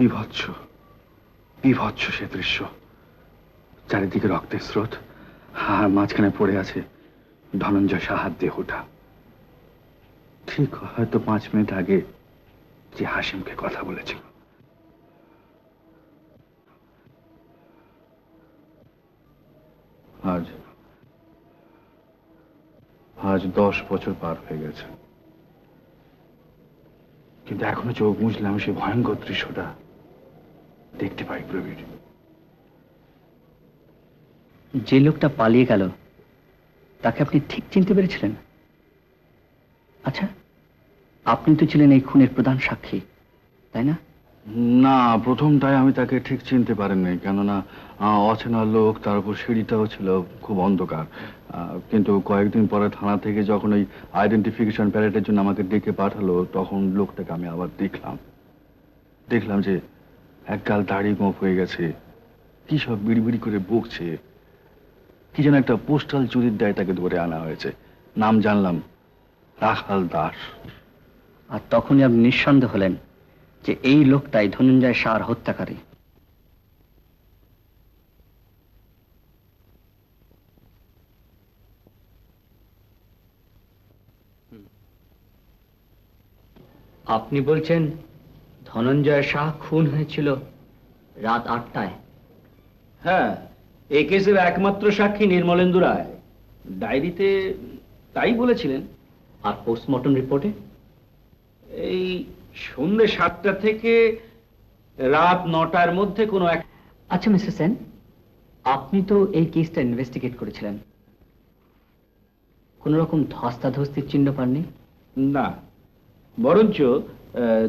বিভৎস বিভৎস সে দৃশ্য। চারিদিকে রক্তের স্রোত, আর মাঝখানে পড়ে আছে ধনঞ্জয় সাহার দেহটা। ঠিক হয়তো 5 মিনিট আগে যে হাসিমকে কথা বলেছিল। আজ আজ 10 বছর পার হয়ে গেছে, কিন্তু এখনো চোখ মুছলে আমি সেই ভয়ঙ্কর দৃশ্যটা দেখতে পাই। প্রবীর, যে লোকটা পালিয়ে গেল তাকে আপনি ঠিক চিনতে পেরেছিলেন? আচ্ছা, আপনি তো ছিলেন এই খুনের প্রধান সাক্ষী, তাই না? না, প্রথমটায় আমি তাকে ঠিক চিনতে পারিনি, কেননা অচেনা লোক, তার উপর সিঁড়িটাও ছিল খুব অন্ধকার। কিন্তু কয়েকদিন পরে থানা থেকে যখন ওই আইডেন্টিফিকেশন প্যারেডের জন্য আমাকে ডেকে পাঠালো, তখন লোকটাকে আমি আবার দেখলাম যে একগাল দাড়ি গোঁফ হয়ে গেছে, কি সব বিড়ি করে বকছে। কি যেন একটা পোস্টাল চুরির দায় তাকে ধরে আনা হয়েছে। নাম জানলাম রাখাল দাস। আর তখনই আপনি নিঃসন্দেহ হলেন যে এই লোকটাই ধনঞ্জয় সার হত্যাকারী। আপনি বলছেন ধনঞ্জয় শাহ খুন হয়েছিল রাত 8টায়? হ্যাঁ, এই কেসের একমাত্র সাক্ষী নির্মলেন্দু রায় ডায়েরিতে তাই বলেছিলেন। আর পোস্টমর্টম রিপোর্টে এই সন্ধ্যে 7টা থেকে রাত 9টার মধ্যে কোনো এক। আচ্ছা মিস্টার সেন, আপনি তো এই কেসটা ইনভেস্টিগেট করেছিলেন, কোন রকম ধস্তাধস্তির চিহ্ন পাননি? না, বরঞ্চ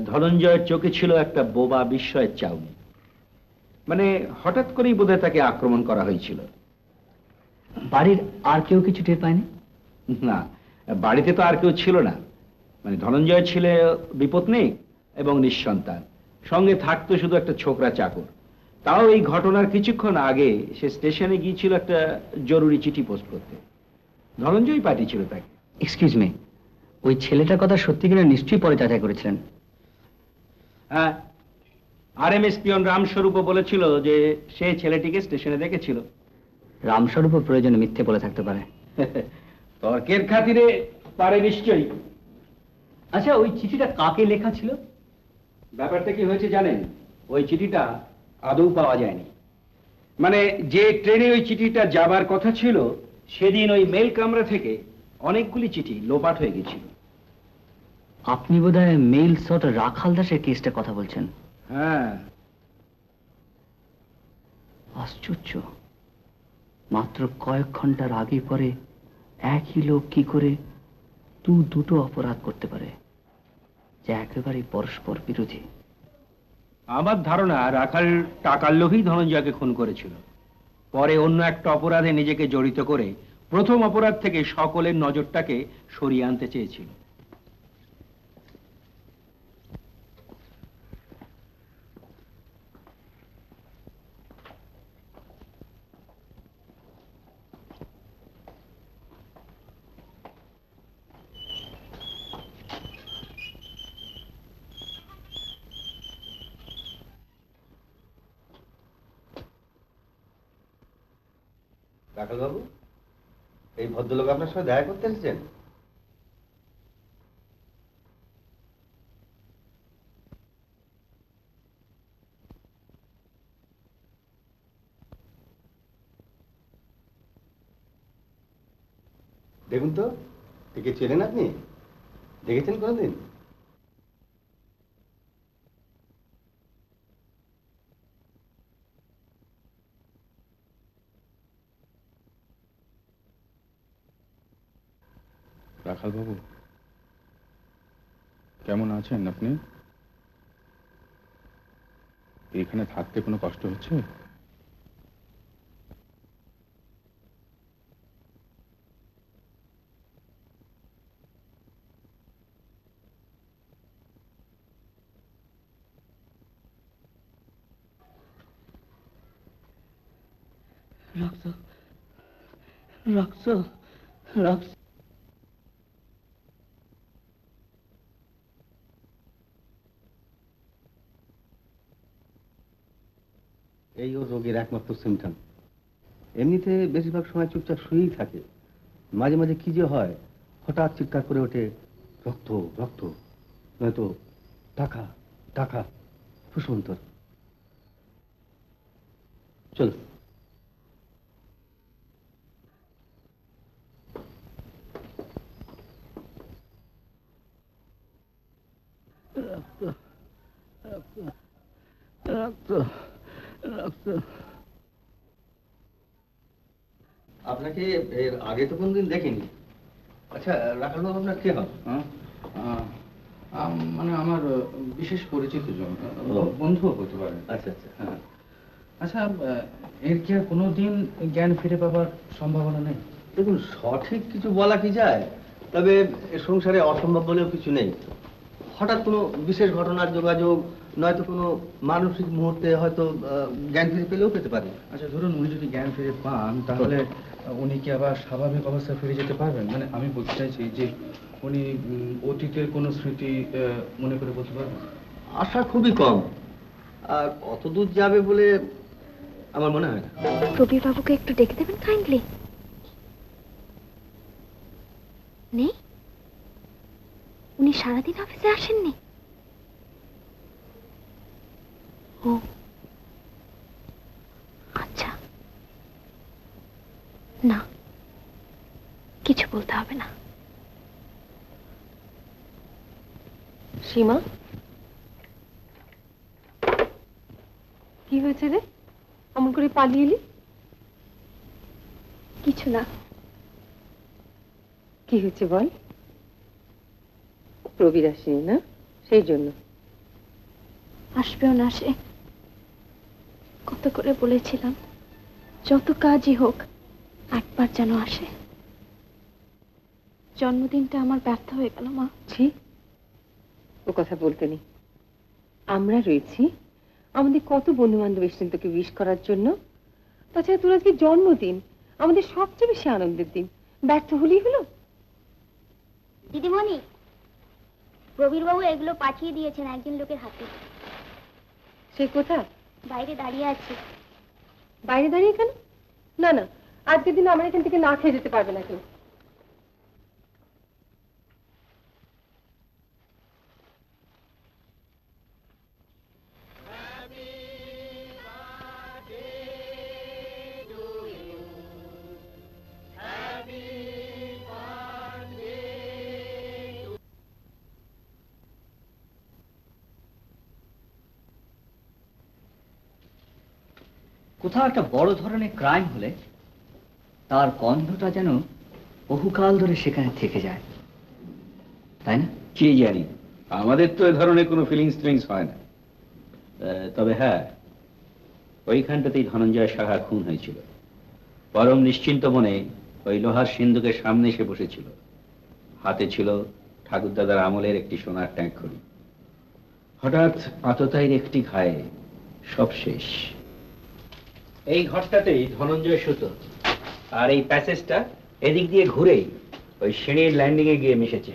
ধনঞ্জয়ের চোখে ছিল একটা বোবা বিস্ময়ের চাউনি। মানে হঠাৎ করেই বোধহয় তাকে আক্রমণ করা হয়েছিল। বাড়ির আর কেউ কিছু টের পায়নি? না, বাড়িতে তো আর কেউ ছিল না। মানে ধনঞ্জয় ছিল বিপত্নী এবং নিঃসন্তান, সঙ্গে থাকতো শুধু একটা ছোকরা চাকর। তাও এই ঘটনার কিছুক্ষণ আগে সে স্টেশনে গিয়েছিল একটা জরুরি চিঠি পোস্ট করতে। ধনঞ্জয় পাঠিয়েছিল তাকে। এক্সকিউজ মি, ওই ছেলেটার কথা সত্যি কিনা নিশ্চয়ই পরে যাচাই করেছিলেন? হ্যাঁ, আরএমএস পিয়ন রামস্বরূপও বলেছিল যে সে ছেলেটিকে স্টেশনে দেখেছিল। রামস্বরূপ প্রয়োজনে মিথ্যে বলে থাকতে পারে। তর্কের খাতিরে পারে নিশ্চয়ই। আচ্ছা, ওই চিঠিটা কাকে লেখা ছিল? ব্যাপারটা কি হয়েছে জানেন? ওই চিঠিটা আদৌ পাওয়া যায়নি। মানে যে ট্রেনে ওই চিঠিটা যাবার কথা ছিল, সেদিন ওই মেল কামরা থেকে অনেকগুলি চিঠি লোপাট হয়ে গেছিল। আপনি বোধহয় মেইল সর্ট রাখাল দাসের কেসটার কথা বলছেন। হ্যাঁ। আশ্চর্য, মাত্র কয়েক ঘন্টার আগে পরে একই লোক কি করে দুটো অপরাধ করতে পারে যা একেবারে পরস্পর বিরোধী? আমার ধারণা রাখাল টাকার লোভেই ধনঞ্জয়কে খুন করেছিল। পরে অন্য একটা অপরাধে নিজেকে জড়িত করে প্রথম অপরাধ থেকে সকলের নজরটাকে সরিয়ে আনতে চেয়েছিল। রাখাল বাবু, এই ভদ্রলোক আপনার সঙ্গে দেখা করতে এসেছেন? দেখুন তো, একে চেনেন আপনি? দেখেছেন কোনোদিন? রাখাল বাবু, কেমন আছেন আপনি? এখানে থাকতে কোনো কষ্ট হচ্ছে? রক্ত, রক্ত, রক্ত। এই ওর রোগের একমাত্র সিমটম। এমনিতে বেশিরভাগ সময় চুপচাপ শুয়েই থাকে। মাঝে মাঝে কি যে হয়, হঠাৎ চিৎকার করে ওঠে, রক্ত রক্ত, নয়তো টাকা টাকা। সুসন্তর, চলো। আপনাকে এর আগে তো কোনদিন দেখিনি। আচ্ছা রাখালবাবু, আপনার কে হবে? মানে আমার বিশেষ পরিচিত জন, বন্ধুও হতে পারে। আচ্ছা আচ্ছা। হ্যাঁ। আচ্ছা, এর কি আর কোনোদিন জ্ঞান ফিরে পাবার সম্ভাবনা নেই? দেখুন, সঠিক কিছু বলা কি যায়, তবে এ সংসারে অসম্ভব বলেও কিছু নেই। হঠাৎ কোনো বিশেষ ঘটনার যোগাযোগ, নয়তো কোনো মানসিক মুহূর্তে হয়তো জ্ঞান ফিরে পেলেও পেতে পারে। আচ্ছা, ধরুন উনি যদি জ্ঞান ফিরে পান, তাহলে উনি কি আবার স্বাভাবিক অবস্থায় ফিরে যেতে পারবেন? মানে আমি বলতে চাইছি যে উনি অতীতের কোনো স্মৃতি মনে করে বলতে পারবেন? আশা খুবই কম, আর অত দূর যাবে বলে আমার মনে হয় না। প্রবীর বাবুকে একটু ডেকে দেবেন কাইন্ডলি। নেই, উনি সারাদিন অফিসে আসেননি? ও আচ্ছা, না কিছু বলতে হবে না। সীমা, কি হয়েছে রে? এমন করে পালিয়ে এলি? কিছু না। কি হয়েছে বল। প্রবীর আসেনি না, সেই জন্য? আসবেও না সে। কত করে বলেছিলাম, যত কাজই হোক একবার যেন আসে। জন্মদিনটা আমার ব্যর্থ হয়ে গেল মা। ছি, ও কথা বলতে নেই। আমরা রয়েছি, আমাদের কত বন্ধু বান্ধব এসেছেন তোকে উইশ করার জন্য। তাছাড়া তোর আজকে জন্মদিন, আমাদের সবচেয়ে বেশি আনন্দের দিন। ব্যর্থ হলেই হলো। দিদিমণি, প্রবীরবাবু এগুলো পাঠিয়ে দিয়েছেন একজন লোকের হাতে। সে কোথায়? বাইরে দাঁড়িয়ে আছে। বাইরে দাঁড়িয়ে কেন? না না, আজকের দিন আমরা এখান থেকে না খেয়ে যেতে পারবে না কেউ। কোথাও একটা বড় ধরনের ক্রাইম হলে তার গন্ধটা যেন বহুকাল ধরে সেখানে থেকে যায়, তাই না? কি জানি, আমাদের তো এ ধরনের কোনো ফিলিংস হয় না। তবে হ্যাঁ, ওইখানটাতেই ধনঞ্জয় সাহা খুন হয়েছিল। পরম নিশ্চিন্ত মনে ওই লোহার সিন্ধুকের সামনে এসে বসেছিল। হাতে ছিল ঠাকুরদাদার আমলের একটি সোনার ট্যাঙ্ক খড়ি। হঠাৎ আততায়ীর একটি ঘায়ে সব শেষ। এই ঘরটাতেই ধনঞ্জয় সুতো, আর এই প্যাসেজটা এদিক দিয়ে ঘুরেই ওই সিঁড়ির ল্যান্ডিং এ গিয়ে মিশেছে।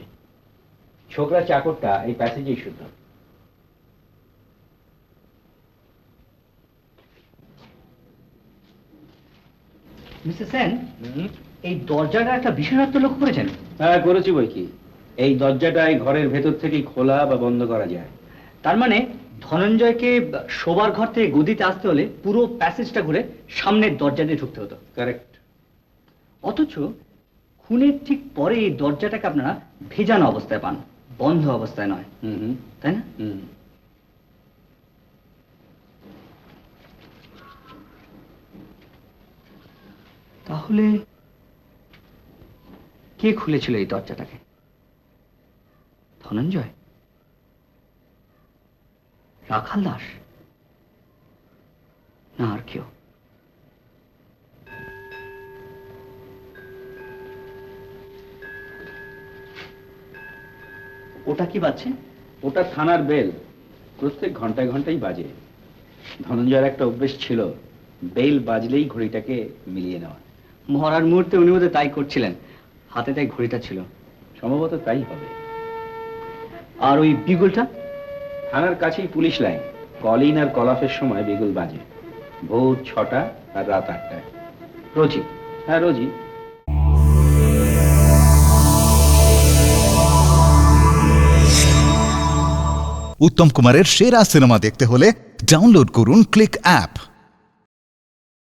ছোকরা চাকরটা এই প্যাসেজেই সুতো। মিস্টার সেন, এই দরজাটা একটা বিশেষত্ব লক্ষ্য করেছেন? হ্যাঁ, করেছি বই কি। এই দরজাটা এই ঘরের ভেতর থেকেই খোলা বা বন্ধ করা যায়। তার মানে ধনঞ্জয়কে শোবার ঘর থেকে গদিতে আসতে হলে পুরো প্যাসেজটা ঘুরে সামনের দরজা দিয়ে ঢুকতে হতো। কারেক্ট। অথচ খুনের ঠিক পরে এই দরজাটাকে আপনারা ভেজানো অবস্থায় পান, বন্ধ অবস্থায় নয়, তাই না? তাহলে কে খুলেছিল এই দরজাটাকে? ধনঞ্জয়? রাখাল দাস? না আর কেউ? ওটা কি বাজছে? ওটা থানার বেল, প্রত্যেক ঘন্টায় ঘন্টায় বাজে। ধনঞ্জয়ের একটা অভ্যেস ছিল, বেল বাজলেই ঘড়িটাকে মিলিয়ে নেওয়া। মরার মুহূর্তে উনি বোধহয় তাই করছিলেন, হাতে তাই ঘড়িটা ছিল। সম্ভবত তাই হবে। আর ওই বিগুলটা? থানার কাছেই পুলিশ লাইন, কলিং আর কলাফের সময় বিগুল বাজে। ভোর 6টা আর রাত 8টায়। রোজই, হ্যাঁ রোজই। উত্তম কুমারের সেরা সিনেমা দেখতে হলে ডাউনলোড করুন ক্লিক অ্যাপ।